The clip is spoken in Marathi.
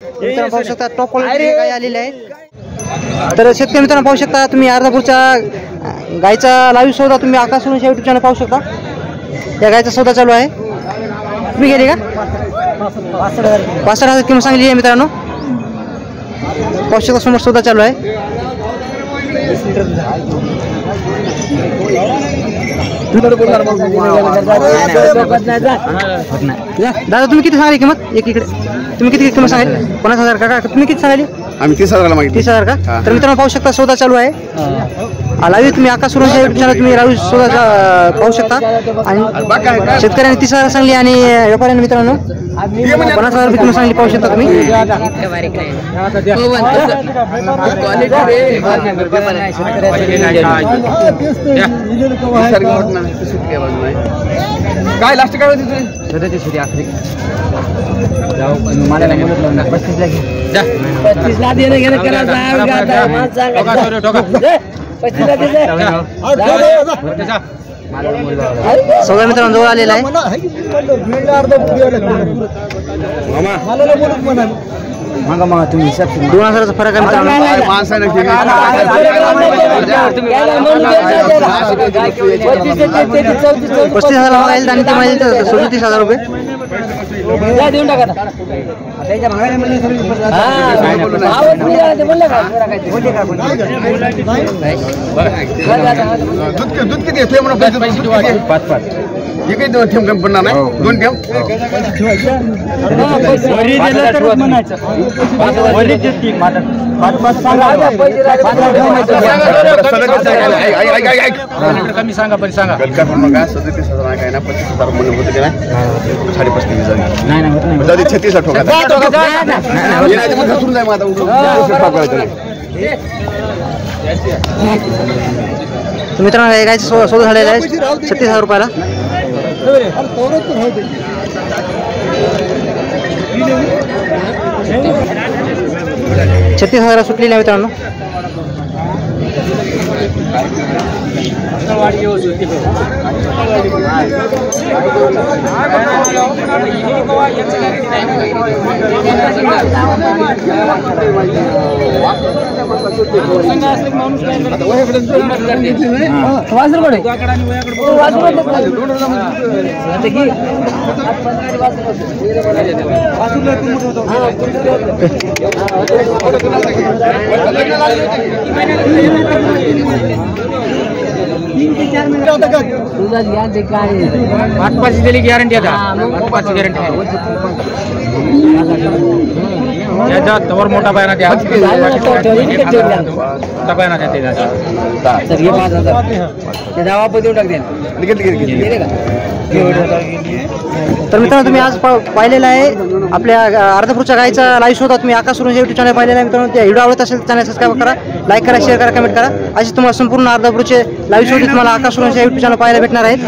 मित्रांनो पाहू शकता टॉप क्वालिटी गाय आलेली आहे। तर शेतकरी मित्रांनो पाहू शकता तुम्ही अर्धापूरच्या गायचा लाईव्ह सौदा तुम्ही आकाश सोनूच्या यूट्यूब चॅनल पाहू शकता। या गायचा सौदा चालू आहे। तुम्ही गेली का 65,000 किंमत सांगली आहे मित्रांनो। पाहू शकता समोर सौदा चालू आहे। दादा तुम्ही किती सांगाली किंमत एक इकडे तुम्ही किती किंमत सांगाली 50,000 का तुम्ही किती सांगाली आम्ही 30,000 मागितली 30,000 का। तर मित्रांनो पाहू शकता सौदा चालू आहे। लाईव्ह तुम्ही आकाश सुरक्षा यूट्यूब चॅनल तुम्ही लाईव्ह सौदा पाहू शकता। आणि शेतकऱ्यांनी 30,000 सांगली आणि व्यापाऱ्यांनी मित्रांनो 50,000 रुपये किंमत सांगली पाहू शकता तुम्ही। काय लास्ट काय होती तुझी मला 35 ला देणे घेणे केला सौदा मित्रांनो जवळ आलेला आहे। मागा तुम्ही 2,000चा फरक आहे मित्रांनो। 35,000 मागायला आणि ते माहिती 37,000 रुपये देऊन टाका। दूध किती घेतले म्हणून 5 हे काही 2 ठेम पडणार नाही 2 ठेम कमी सांगा पण सांगा 37,000 काय ना 35,000 म्हणून होतं की नाही 35,000 नाही नाही 36 ठोका मित्रांनो गायचा सौदा झालेला आहे 36,000 रुपयाला। 36,000 सुटलेली आहे मित्रांनो। पाच दिली गॅरंटी आता 5 गॅरंटी आहे त्यावर मोठा पायना द्या मोठा पायना द्या तर मित्रांनो तुम्ही आज पाहिलेला आहे आपल्या अर्धापूरच्या गायचा लाईव्ह शोधा तुम्ही आकाश सुरक्षा यूट्यूब चॅनल पाहिलेला आहे मित्रांनो। व्हिडिओ आवडत असेल तर चॅनल सबस्क्राईब करा, लाईक करा, शेअर करा, कमेंट करा। अशी तुम्हाला संपूर्ण अर्धापूरचे लाईव्ह शोध तुम्हाला आकाश सुरक्षा यूट्यूब चॅनल पाहायला भेटणार आहेत।